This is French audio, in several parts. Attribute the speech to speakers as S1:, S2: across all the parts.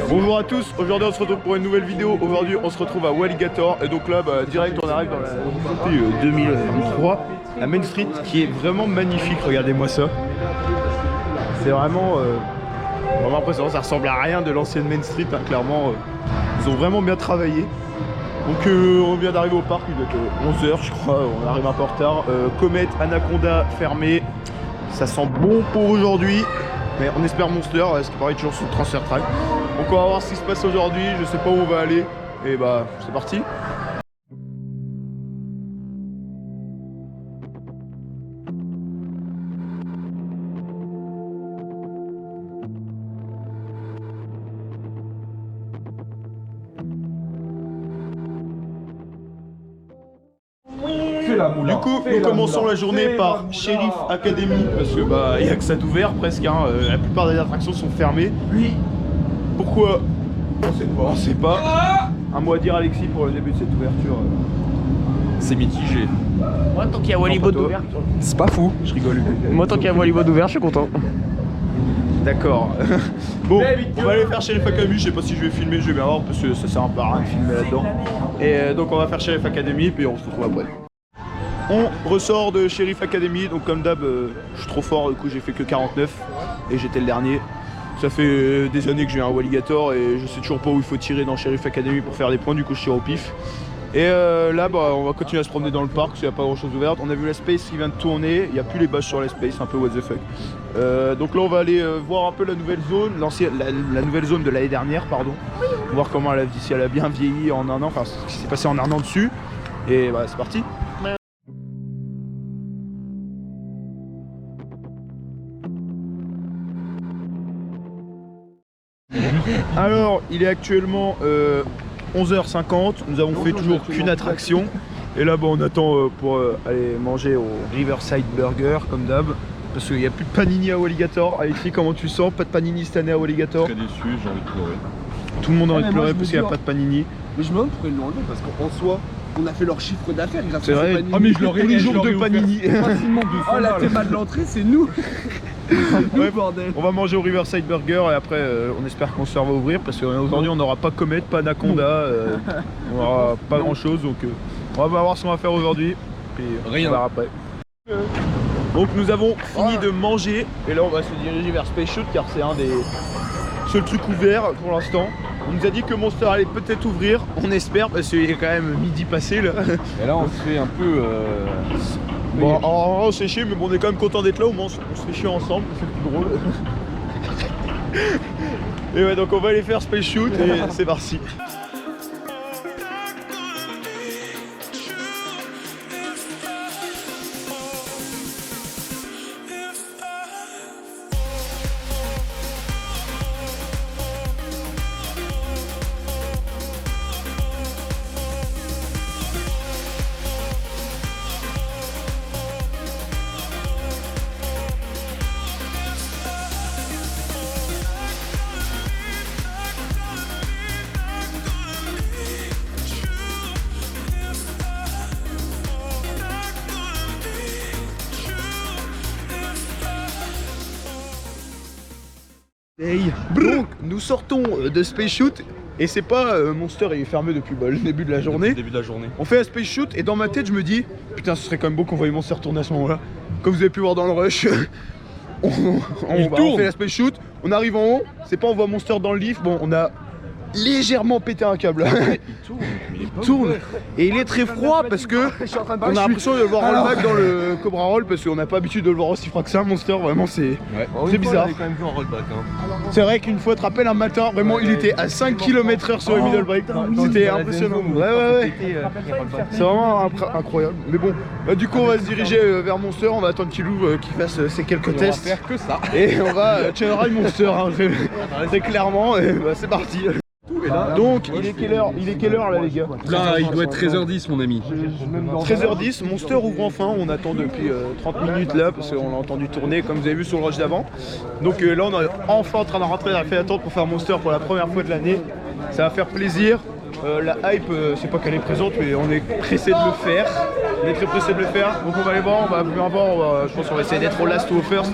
S1: Bonjour à tous, aujourd'hui on se retrouve pour une nouvelle vidéo. Aujourd'hui on se retrouve à Walligator et donc là direct on arrive dans la santé 2023, la Main Street qui est vraiment magnifique, regardez-moi ça. C'est vraiment impressionnant, ça ressemble à rien de l'ancienne Main Street, hein, clairement ils ont vraiment bien travaillé. Donc on vient d'arriver au parc, il doit être 11h je crois, on arrive un peu en retard. Comet, Anaconda fermé, ça sent bon pour aujourd'hui. Mais on espère Monster, ce qui paraît toujours sur le transfer track. Donc on va voir ce qui se passe aujourd'hui, je sais pas où on va aller. Et bah c'est parti. Du coup, nous commençons la journée par Sheriff Academy parce que bah il n'y a que ça d'ouvert presque, hein. La plupart des attractions sont fermées. Oui. Pourquoi? On sait pas. Un mot à dire Alexis pour le début de cette ouverture.
S2: C'est mitigé.
S3: Moi tant qu'il y a Walliboard ouvert,
S2: C'est pas fou.
S1: Je rigole.
S3: moi tant qu'il y a Walliboard ouvert, je suis content.
S1: D'accord. Bon, on va aller faire Sheriff Academy, je sais pas si je vais filmer, je vais bien voir parce que ça sert un peu à rien de filmer là-dedans. Et donc on va faire Sheriff Academy puis on se retrouve après. On ressort de Sheriff Academy, donc comme d'hab, je suis trop fort, du coup j'ai fait que 49 et j'étais le dernier. Ça fait des années que je viens à Walligator et je sais toujours pas où il faut tirer dans Sheriff Academy pour faire des points, du coup je tire au pif. Et là bah, on va continuer à se promener dans le parc parce qu'il n'y a pas grand chose ouvert. On a vu la Space qui vient de tourner, il n'y a plus les bâches sur la Space, un peu what the fuck. Donc là on va aller voir un peu la nouvelle zone, la nouvelle zone de l'année dernière, pardon. Voir comment si elle a bien vieilli en un an, enfin ce qui s'est passé en un an dessus. Et bah c'est parti. Alors, il est actuellement 11h50, nous avons fait toujours qu'une attraction. Et là, bon, on attend pour aller manger au Riverside Burger, comme d'hab. Parce qu'il n'y a plus de panini à Walligator. Alexis, comment tu sens? Pas de panini cette année à Walligator?
S2: Très déçu, j'ai envie de pleurer.
S1: Tout le monde a envie de
S4: moi,
S1: pleurer
S4: je
S1: parce
S4: me
S1: qu'il n'y a
S4: dis,
S1: pas de panini.
S4: Mais je me demande pourquoi ils l'ont enlevé parce qu'en soi, on a fait leur chiffre d'affaires grâce
S1: C'est
S4: à
S1: vrai.
S4: Panini.
S1: Ah mais je leur ai les jours de panini.
S2: Facilement 200
S4: Oh la
S2: balles.
S4: théma de l'entrée, c'est nous.
S1: Ouais,
S4: bordel.
S1: on va manger au Riverside Burger et après on espère qu'on se va ouvrir parce qu'aujourd'hui on n'aura pas Comet, pas Anaconda, on n'aura pas grand chose donc on va voir ce qu'on va faire aujourd'hui puis
S2: Rien.
S1: on verra après. Donc nous avons fini de manger et là on va se diriger vers Space Shoot car c'est un des seuls trucs ouverts pour l'instant. On nous a dit que Monster allait peut-être ouvrir, on espère parce qu'il est quand même midi passé là.
S2: Et là on se fait un peu...
S1: Bon, on s'est chier, mais bon, on est quand même content d'être là, au moins on se fait chier ensemble, c'est le plus drôle. Et ouais, donc on va aller faire Space Shoot et c'est parti. Donc nous sortons de Space Shoot et c'est pas Monster il est fermé depuis le début de la journée.
S2: Début de la journée.
S1: On fait un Space Shoot et dans ma tête je me dis putain ce serait quand même beau qu'on voie Monster tourner à ce moment là. Comme vous avez pu voir dans le rush, on fait la Space Shoot, on arrive en haut, c'est pas on voit Monster dans le lift, bon on a légèrement pété un câble. Il tourne et il est très froid parce que on a l'impression de le voir rollback dans le Cobra Roll parce qu'on n'a pas l'habitude de le voir aussi froid que ça. Monster vraiment c'est bizarre.
S2: quand même vu en rollback.
S1: C'est vrai qu'une fois, tu te rappelles un matin, vraiment il était à 5 km/h sur le middle break. C'était impressionnant. Ouais. C'est vraiment incroyable. Mais bon, du coup on va se diriger vers Monster, on va attendre qu'il ouvre, qu'il fasse ses quelques tests.
S2: On va faire que ça.
S1: Et on va channel Monster, hein, très clairement, et bah, c'est parti. Donc il est quelle heure là les gars?
S2: Là il doit être 13h10 mon ami.
S1: 13h10, Monster ouvre enfin, on attend depuis 30 minutes là parce qu'on a entendu tourner comme vous avez vu sur le rush d'avant. Donc là on est enfin en train de rentrer dans la file d'attente pour faire Monster pour la première fois de l'année. Ça va faire plaisir. La hype, c'est pas qu'elle est présente mais on est pressé de le faire. On est très pressé de le faire, donc on va aller voir, on va bien voir, je pense qu'on va essayer d'être au last ou au first.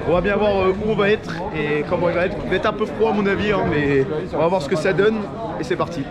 S1: On va bien voir où on va être et comment il va être. Il va être un peu froid à mon avis, hein, mais on va voir ce que ça donne et c'est parti.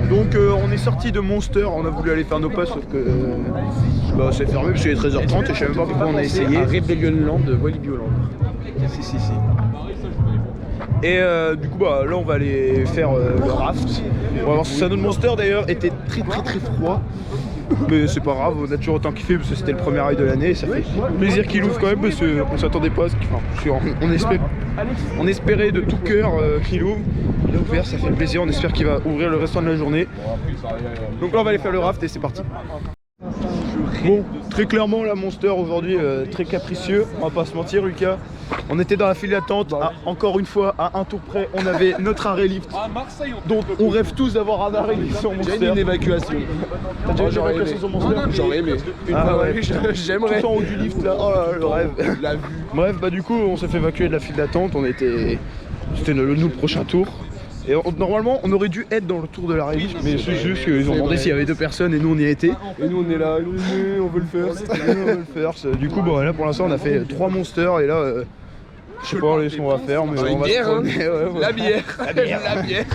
S1: Donc on est sorti de Monster, on a voulu aller faire nos pas sauf que bah, c'est fermé parce qu'il est 13h30 et je sais même pas pourquoi on a essayé.
S3: Rebellion Land de Walibi-Holland.
S1: Si. Et du coup bah là on va aller faire le raft. On va voir si c'est un autre Monster d'ailleurs, était très froid. Mais c'est pas grave, on a toujours autant kiffé parce que c'était le premier rail de l'année et ça fait plaisir qu'il ouvre quand même parce qu'on s'attendait pas à ce qu'il... Enfin, on espérait de tout cœur qu'il ouvre. Il a ouvert, ça fait plaisir, on espère qu'il va ouvrir le restant de la journée. Donc là on va aller faire le raft et c'est parti. Bon, très clairement la Monster aujourd'hui très capricieux, on va pas se mentir Lucas. On était dans la file d'attente, encore une fois à un tour près, on avait notre arrêt lift. Donc on rêve tous d'avoir un arrêt lift sur Monster.
S4: J'ai une évacuation.
S1: T'as déjà une évacuation sur Monster?
S4: J'aurais aimé. J'aimerais.
S1: Tout en haut du lift là, oh là, le rêve.
S4: La vue.
S1: Bref, bah du coup on s'est fait évacuer de la file d'attente, c'était le prochain tour. Et normalement on aurait dû être dans le tour de l'arrêt lift, mais c'est juste qu'ils ont demandé s'il y avait 2 personnes et nous on y était.
S4: Et nous on est là, on veut le faire.
S1: Du coup bon là pour l'instant on a fait 3 monsters et là je sais pas ce qu'on va faire mais on va
S4: bière, hein.
S1: La bière.
S4: La bière.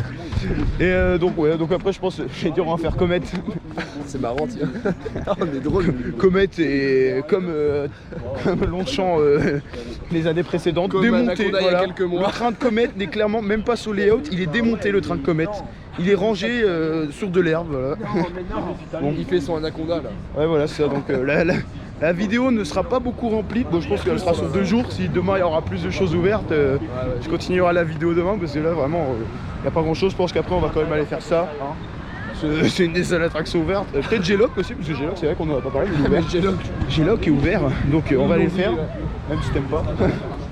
S1: Et donc après je pense j'ai dit on va faire Comet.
S4: C'est marrant tiens. On est drôle.
S1: Comet et comme Longchamp les années précédentes,
S4: comme
S1: démonté.
S4: Anaconda,
S1: Voilà.
S4: il y a quelques mois.
S1: Le train de Comet n'est clairement même pas sous layout, il est démonté le train de Comet. Il est rangé sur de l'herbe. Voilà.
S4: Bon. Il fait son Anaconda là.
S1: Ouais voilà c'est ça, donc la vidéo ne sera pas beaucoup remplie, bon je pense qu'elle sera sur 2 jours, si demain il y aura plus de choses ouvertes, je continuerai la vidéo demain parce que là vraiment il n'y a pas grand chose, je pense qu'après on va quand même aller faire ça. Hein. C'est une des seules attractions ouvertes, peut-être G-Lock aussi, parce que G-Lock c'est vrai qu'on en a pas parlé, mais G-Lock est ouvert, donc on va aller le faire, même si t'aimes pas.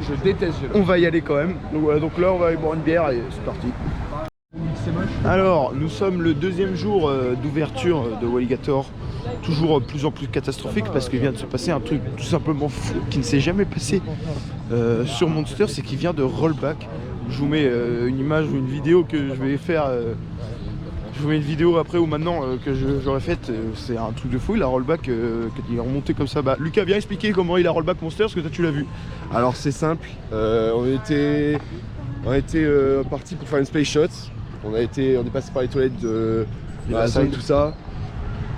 S4: Je déteste G-Lock.
S1: On va y aller quand même, donc voilà, donc là on va aller boire une bière et c'est parti. Alors, nous sommes le 2e jour d'ouverture de Walligator, toujours plus en plus catastrophique parce qu'il vient de se passer un truc tout simplement fou qui ne s'est jamais passé sur Monster, c'est qu'il vient de rollback. Je vous mets une image ou une vidéo que je vais faire, je vous mets une vidéo après ou maintenant que j'aurais faite, c'est un truc de fou, il a rollback, il est remonté comme ça. Bah, Lucas, viens expliquer comment il a rollback Monster, parce que toi tu l'as vu.
S4: Alors c'est simple, on était parti pour faire une space shot. On est passé par les toilettes de la zone, tout ça.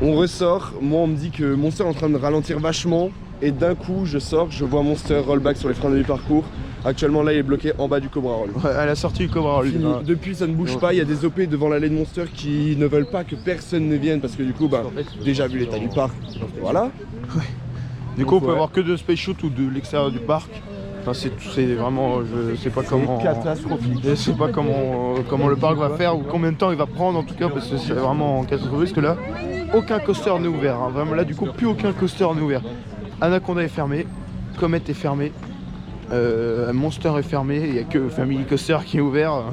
S4: On ressort, moi on me dit que Monster est en train de ralentir vachement. Et d'un coup je sors, je vois Monster rollback sur les freins de mi-parcours. Actuellement là il est bloqué en bas du Cobra Roll.
S1: Ouais, à la sortie du Cobra Roll.
S4: Fini. Depuis ça ne bouge pas, il y a des OP devant l'allée de Monster qui ne veulent pas que personne ne vienne parce que du coup bah, déjà vu l'état du parc, voilà.
S1: Ouais. Du coup on peut avoir que de space shoot ou de l'extérieur du parc. Enfin, c'est vraiment, je sais pas comment.
S4: Catastrophique.
S1: Je sais pas comment le parc va faire ou combien de temps il va prendre en tout cas parce que c'est vraiment catastrophique. Parce que là, aucun coaster n'est ouvert. Hein. Vraiment là, du coup, plus aucun coaster n'est ouvert. Anaconda est fermé, Comet est fermé, Monster est fermé. Il n'y a que Family Coaster qui est ouvert.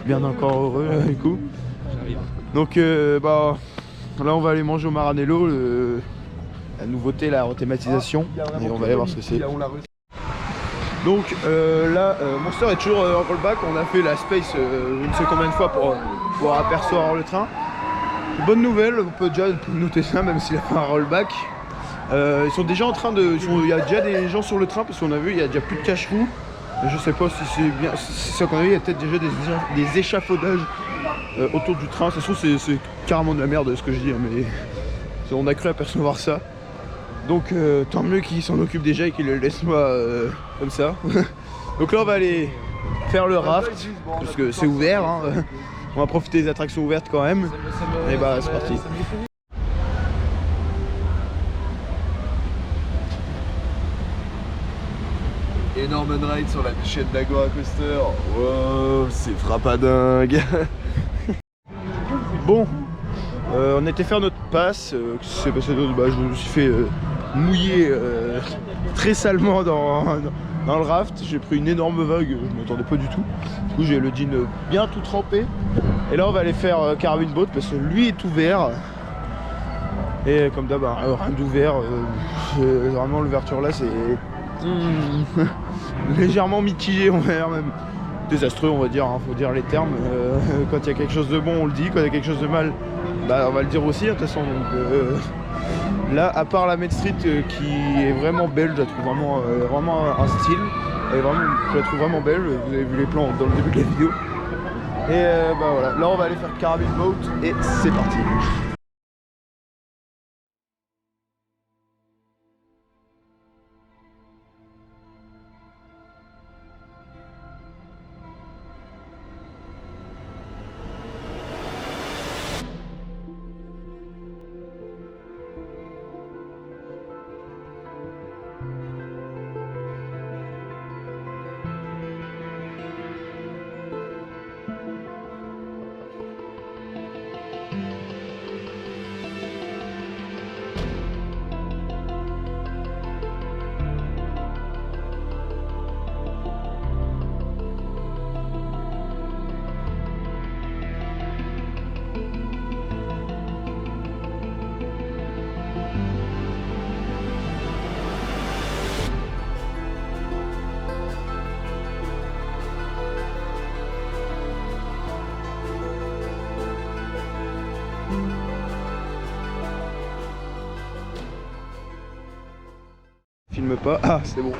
S1: Bien encore heureux du coup. Donc bah là, on va aller manger au Maranello, la nouveauté, la rethématisation, et on va aller voir ce que c'est. Donc là, Monster est toujours en rollback. On a fait la space je ne sais combien de fois pour pouvoir apercevoir le train. Bonne nouvelle, on peut déjà noter ça même s'il a pas un rollback. Ils sont déjà en train de... Il y a déjà des gens sur le train parce qu'on a vu il y a déjà plus de cache-roue. Je sais pas si c'est bien... C'est ça qu'on a vu, il y a peut-être déjà des échafaudages autour du train. Ça se trouve c'est carrément de la merde ce que je dis, hein, mais on a cru apercevoir ça. Donc tant mieux qu'ils s'en occupent déjà et qu'ils le laissent moi comme ça. Donc là on va aller faire le raft parce que c'est ouvert, hein. On va profiter des attractions ouvertes quand même. Et bah c'est parti.
S4: Énorme ride sur la chaîne d'Agora Coaster. Wow, c'est frappadingue.
S1: Bon, on était faire notre passe. Qu'est-ce qui s'est passé d'autre? Bah, je me suis fait mouiller très salement dans le raft. J'ai pris une énorme vague, je ne m'attendais pas du tout. Du coup, j'ai le jean bien tout trempé. Et là, on va aller faire Carabine Boat parce que lui est ouvert. Et comme d'hab, rien d'ouvert. Vraiment, l'ouverture là, c'est légèrement mitigé, on va dire même. Désastreux, on va dire, hein, faut dire les termes. Quand il y a quelque chose de bon, on le dit. Quand il y a quelque chose de mal, bah, on va le dire aussi, de toute façon. Donc, là, à part la Main Street qui est vraiment belle, je la trouve vraiment un style. Elle est vraiment, je la trouve vraiment belle. Vous avez vu les plans dans le début de la vidéo. Et bah voilà, là on va aller faire Carabine Boat et c'est parti. Filme pas, ah c'est bon.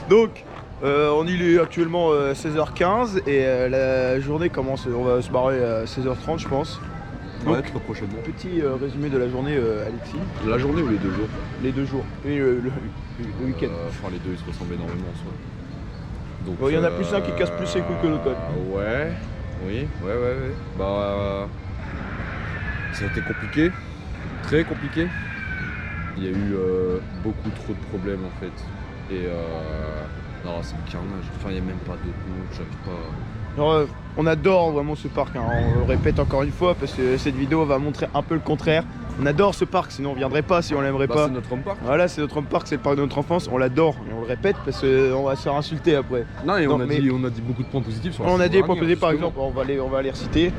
S1: Donc on y est actuellement 16h15 et la journée commence, on va se barrer à 16h30 je pense. Donc,
S2: Ouais, très prochainement.
S1: petit résumé de la journée Alexis.
S2: La journée ou les 2 jours?
S1: Les 2 jours, et le week-end.
S2: Enfin les deux ils se ressemblent énormément en soi. Donc,
S1: Il y en a plus un qui casse plus ses couilles que l'autre.
S2: Ouais, oui, ouais. Bah ça a été compliqué, très compliqué. Il y a eu beaucoup trop de problèmes en fait. Et non c'est le carnage. Enfin il n'y a même pas d'autres mots, j'arrive pas.
S1: Alors, on adore vraiment ce parc, hein. On le répète encore une fois parce que cette vidéo va montrer un peu le contraire. On adore ce parc, sinon on viendrait pas si on l'aimerait pas.
S2: C'est notre home park.
S1: Voilà, c'est notre home park, c'est le parc de notre enfance, on l'adore et on le répète parce qu'on va se faire insulter après.
S2: Non, et
S1: Non,
S2: on a dit beaucoup de points positifs sur la
S1: On a dit
S2: saison
S1: pour poser
S2: dernière,
S1: par
S2: justement.
S1: exemple, on va les reciter.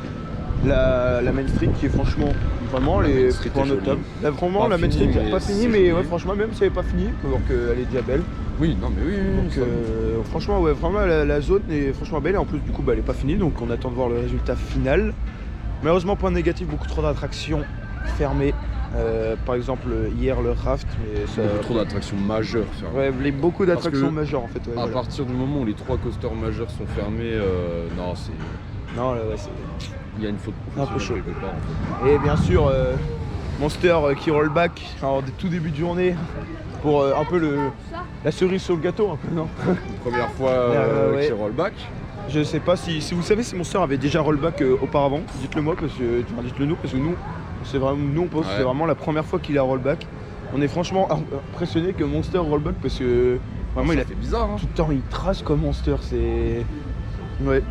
S1: La Main Street qui est franchement vraiment les
S2: Main Street
S1: points
S2: est jolie.
S1: notables. Là vraiment
S2: Pas
S1: la Main Street
S2: fini,
S1: n'est
S2: mais
S1: pas finie
S2: c'est
S1: mais
S2: joli.
S1: ouais, franchement même si elle n'est pas finie, donc elle est déjà belle.
S2: Oui, non mais oui.
S1: Donc
S2: ça-
S1: franchement ouais, vraiment la zone est franchement belle et en plus du coup bah, elle est pas finie donc on attend de voir le résultat final. Malheureusement point négatif, beaucoup trop d'attractions fermées. Par exemple hier le raft mais ça...
S2: Beaucoup trop d'attractions majeures fermées.
S1: Ouais, beaucoup d'attractions
S2: que
S1: majeures en fait. Ouais,
S2: À
S1: voilà.
S2: partir du moment où les 3 coasters majeurs sont fermés, non, c'est.
S1: Non là ouais c'est...
S2: Il y a une faute
S1: Un peu chaud.
S2: professionnelle quelque part en fait.
S1: Et bien sûr, Monster qui roll back en tout début de journée pour un peu la cerise sur le gâteau, un peu, non?
S2: Première fois
S1: ouais.
S2: qu'il rollback.
S1: Je sais pas si vous savez si Monster avait déjà rollback auparavant, dites-le moi parce que dites-le nous parce que nous c'est vraiment nous on pense que c'est vraiment la première fois qu'il a rollback. On est franchement impressionné que Monster rollback parce que vraiment il a
S2: fait bizarre. Hein.
S1: tout le temps il trace comme Monster, c'est ouais.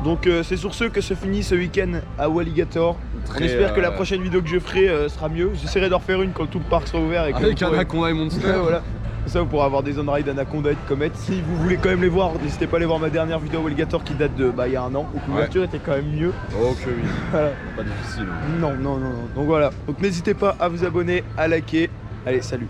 S1: Donc c'est sur ce que se finit ce week-end à Walligator. On espère que la prochaine vidéo que je ferai sera mieux. J'essaierai d'en refaire une quand tout le parc sera ouvert. Et que
S2: Avec
S1: vous pourrez-
S2: Anaconda et Monster.
S1: voilà. Ça vous pourrez avoir des on-ride Anaconda et de Comet. Si vous voulez quand même les voir, n'hésitez pas à aller voir ma dernière vidéo Walligator qui date de il y a un an. Donc l'ouverture était quand même mieux.
S2: Oh que oui.
S1: Voilà.
S2: Pas difficile.
S1: Non. Donc voilà. Donc n'hésitez pas à vous abonner, à liker. Allez, salut.